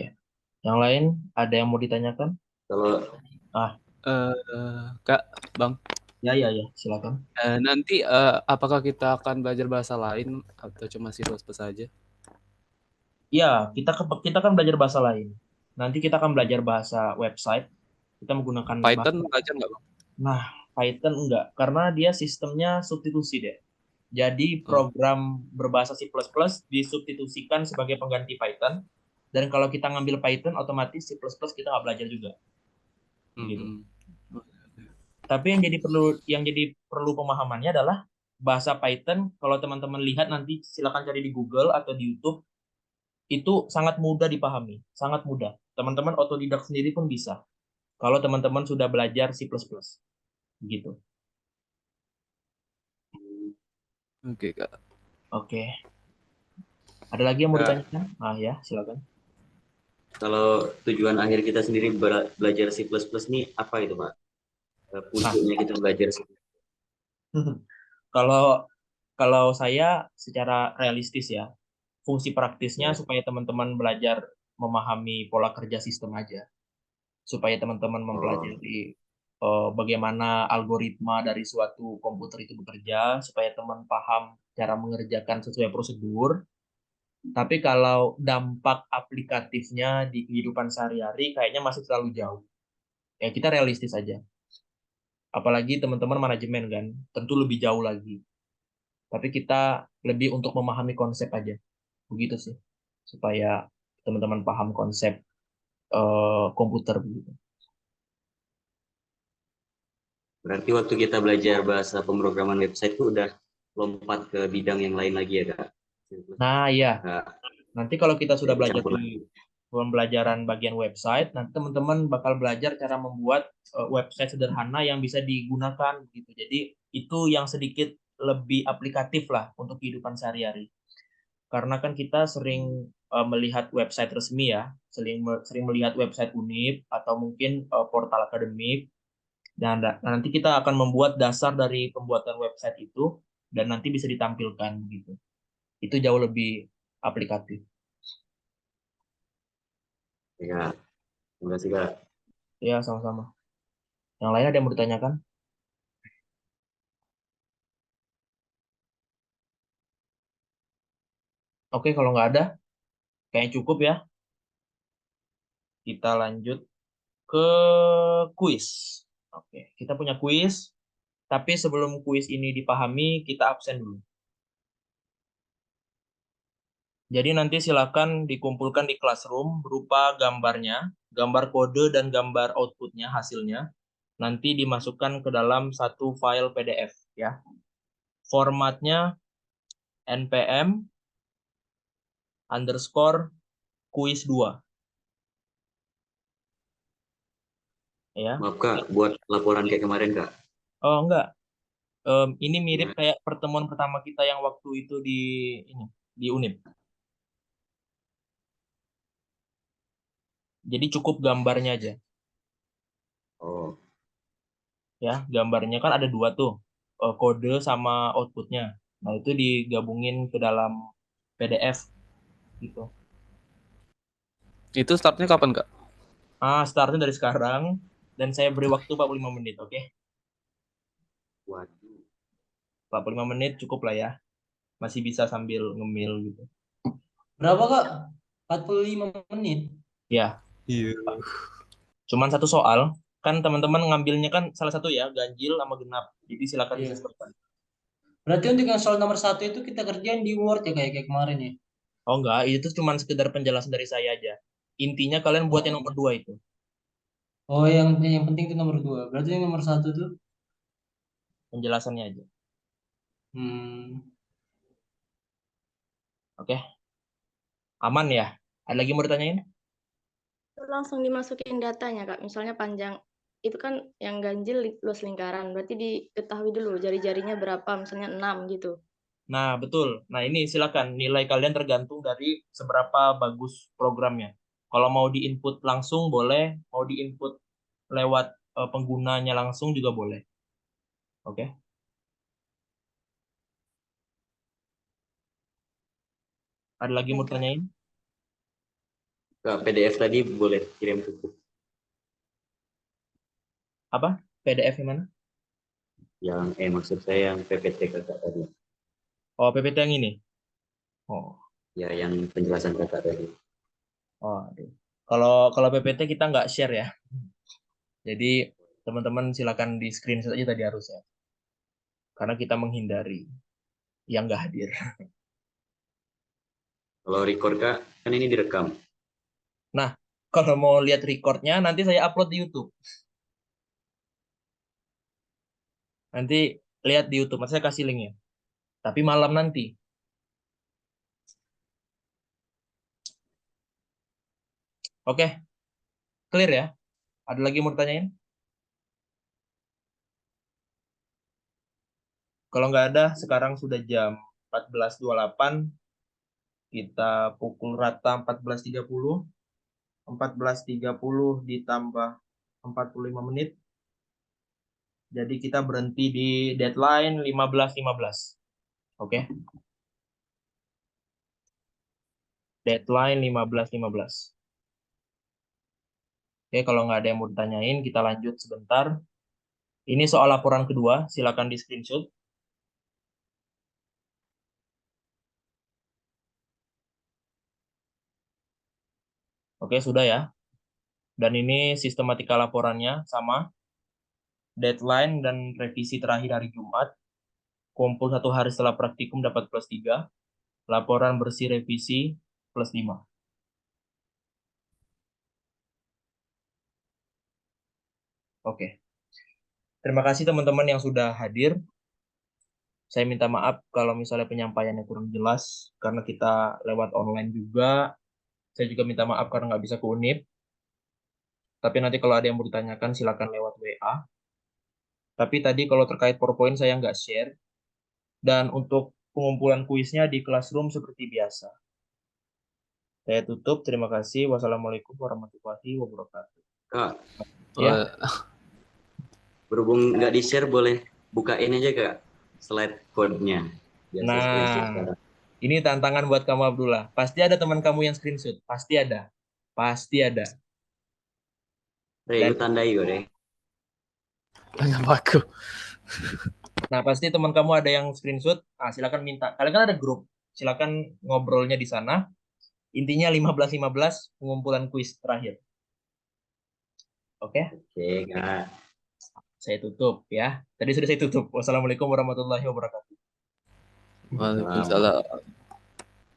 [SPEAKER 1] Yang lain, ada yang mau ditanyakan?
[SPEAKER 8] Kalau
[SPEAKER 7] Kak, Bang,
[SPEAKER 1] Ya, silakan.
[SPEAKER 7] nanti apakah kita akan belajar bahasa lain atau cuma C++ saja?
[SPEAKER 1] Ya, kita kan belajar bahasa lain. Nanti kita akan belajar bahasa website. Kita menggunakan
[SPEAKER 7] Python
[SPEAKER 1] bahasa.
[SPEAKER 7] belajar nggak, Bang?
[SPEAKER 1] Nah, Python enggak, karena dia sistemnya substitusi deh. Jadi program berbahasa C++ disubstitusikan sebagai pengganti Python. Dan kalau kita ngambil Python, otomatis C++ kita nggak belajar juga. Gitu. Tapi yang jadi perlu pemahamannya adalah bahasa Python. Kalau teman-teman lihat nanti silakan cari di Google atau di YouTube, itu sangat mudah dipahami, sangat mudah. Teman-teman otodidak sendiri pun bisa. Kalau teman-teman sudah belajar C++, gitu.
[SPEAKER 7] Oke, Kak.
[SPEAKER 1] Oke. Ada lagi yang mau ditanyakan? Ya, silakan.
[SPEAKER 8] Kalau tujuan akhir kita sendiri belajar C++ nih apa itu Pak? Puncaknya kita belajar C++.
[SPEAKER 1] Kalau saya secara realistis ya, fungsi praktisnya
[SPEAKER 8] Ya.
[SPEAKER 1] supaya teman-teman belajar memahami pola kerja sistem aja. Supaya teman-teman mempelajari bagaimana algoritma dari suatu komputer itu bekerja, supaya teman paham cara mengerjakan sesuai prosedur. Tapi kalau dampak aplikatifnya di kehidupan sehari-hari kayaknya masih terlalu jauh. Ya kita realistis aja. Apalagi teman-teman manajemen kan, tentu lebih jauh lagi. Tapi kita lebih untuk memahami konsep aja. Begitu sih. Supaya teman-teman paham konsep komputer begitu.
[SPEAKER 8] Berarti waktu kita belajar bahasa pemrograman website itu udah lompat ke bidang yang lain lagi ya Kak?
[SPEAKER 1] Nah, iya.
[SPEAKER 8] Kak,
[SPEAKER 1] Nanti kalau kita sudah belajar
[SPEAKER 8] dicampur
[SPEAKER 1] di pembelajaran bagian website, nanti teman-teman bakal belajar cara membuat website sederhana yang bisa digunakan gitu. Jadi itu yang sedikit lebih aplikatif lah untuk kehidupan sehari-hari. Karena kan kita sering melihat website resmi ya, sering melihat website UNIF atau mungkin portal akademik. Dan nanti kita akan membuat dasar dari pembuatan website itu dan nanti bisa ditampilkan gitu. Itu jauh lebih aplikatif.
[SPEAKER 8] Ya, terima kasih Kak.
[SPEAKER 1] Ya, sama-sama. Yang lain ada yang mau ditanyakan? Oke, kalau nggak ada, kayaknya cukup ya. Kita lanjut ke kuis. Oke, kita punya kuis. Tapi sebelum kuis ini dipahami, kita absen dulu. Jadi nanti silakan dikumpulkan di classroom berupa gambarnya, gambar kode dan gambar outputnya, hasilnya. Nanti dimasukkan ke dalam satu file PDF ya. Formatnya npm underscore kuis 2. Ya.
[SPEAKER 8] Maaf Kak, buat laporan kayak kemarin Kak.
[SPEAKER 1] Oh enggak. Ini mirip kayak pertemuan pertama kita yang waktu itu di Unip. Jadi cukup gambarnya aja.
[SPEAKER 8] Oh,
[SPEAKER 1] Ya, gambarnya kan ada 2 tuh. Kode sama outputnya. Nah, itu digabungin ke dalam PDF gitu.
[SPEAKER 7] Itu startnya kapan, Kak?
[SPEAKER 1] Startnya dari sekarang dan saya beri waktu 45 menit, oke?
[SPEAKER 8] waduh.
[SPEAKER 1] 45 menit cukup lah ya. Masih bisa sambil ngemil gitu.
[SPEAKER 9] Berapa Kak? 45 menit.
[SPEAKER 1] Ya,
[SPEAKER 7] Iya.
[SPEAKER 1] cuman satu soal. Kan teman-teman ngambilnya kan salah satu ya, ganjil sama genap. Jadi silakan
[SPEAKER 9] Iya.
[SPEAKER 1] disesuaikan.
[SPEAKER 9] Berarti untuk yang soal nomor 1 itu kita kerjain di Word ya kayak kemarin ya?
[SPEAKER 1] Oh enggak, itu cuma sekedar penjelasan dari saya aja. Intinya kalian buat yang nomor 2 itu.
[SPEAKER 9] Oh, yang penting itu nomor 2. Berarti yang nomor 1 tuh?
[SPEAKER 1] Penjelasannya aja. Oke. Aman ya? Ada lagi mau ditanyain?
[SPEAKER 2] Langsung dimasukin datanya, Kak. Misalnya panjang, itu kan yang ganjil luas lingkaran. Berarti diketahui dulu jari-jarinya berapa, misalnya 6 gitu.
[SPEAKER 1] Nah, betul. Nah, ini silakan. Nilai kalian tergantung dari seberapa bagus programnya. Kalau mau di-input langsung boleh, mau di-input lewat penggunanya langsung juga boleh. Oke. Ada lagi mau tanyain?
[SPEAKER 8] Kak, PDF tadi boleh kirim ke grup.
[SPEAKER 1] Apa? PDF yang mana?
[SPEAKER 8] Maksud saya yang PPT Kakak tadi.
[SPEAKER 1] Oh, PPT yang ini. Oh.
[SPEAKER 8] Ya, yang penjelasan Kakak tadi.
[SPEAKER 1] Oh, aduh. Kalau PPT kita nggak share ya. Jadi teman-teman silakan di screenshot aja tadi harusnya. Karena kita menghindari yang nggak hadir.
[SPEAKER 8] Kalau record Kak, kan ini direkam.
[SPEAKER 1] Nah, kalau mau lihat recordnya nanti saya upload di YouTube. Nanti lihat di YouTube, saya kasih linknya. Tapi malam nanti. Oke, clear ya? Ada lagi mau ditanyain? Kalau nggak ada, sekarang sudah jam 14.28. Kita pukul rata 14.30. 14.30 ditambah 45 menit. Jadi kita berhenti di deadline 15.15. Oke? Deadline 15.15. Oke, kalau nggak ada yang mau ditanyain, kita lanjut sebentar. Ini soal laporan kedua, silakan di screenshot. Oke, sudah ya. Dan ini sistematika laporannya sama. Deadline dan revisi terakhir hari Jumat. Kumpul 1 hari setelah praktikum dapat +3. Laporan bersih revisi +5. Oke. Terima kasih teman-teman yang sudah hadir. Saya minta maaf kalau misalnya penyampaiannya kurang jelas, karena kita lewat online juga. Saya juga minta maaf karena nggak bisa ke Unip. Tapi nanti kalau ada yang mau ditanyakan, silakan lewat WA. Tapi tadi kalau terkait PowerPoint saya nggak share. Dan untuk pengumpulan kuisnya di Classroom seperti biasa. Saya tutup. Terima kasih. Wassalamualaikum warahmatullahi wabarakatuh.
[SPEAKER 8] Kak,
[SPEAKER 1] Ya.
[SPEAKER 8] berhubung nggak di-share, boleh bukain aja Kak slide code-nya. Biar saya screenshot
[SPEAKER 1] Nah,
[SPEAKER 8] sekarang.
[SPEAKER 1] ini tantangan buat kamu Abdullah. Pasti ada teman kamu yang screenshot. Pasti ada. Pasti ada.
[SPEAKER 8] Lu tandai gue deh.
[SPEAKER 7] Tanya aku.
[SPEAKER 1] Nah, pasti teman kamu ada yang screenshot. Silakan minta. Kalian kan ada grup. Silakan ngobrolnya di sana. Intinya 15.15 pengumpulan kuis terakhir. Oke,
[SPEAKER 8] Oke, Kak.
[SPEAKER 1] saya tutup ya. Tadi sudah saya tutup. Wassalamualaikum warahmatullahi wabarakatuh.
[SPEAKER 7] Waalaikumsalam.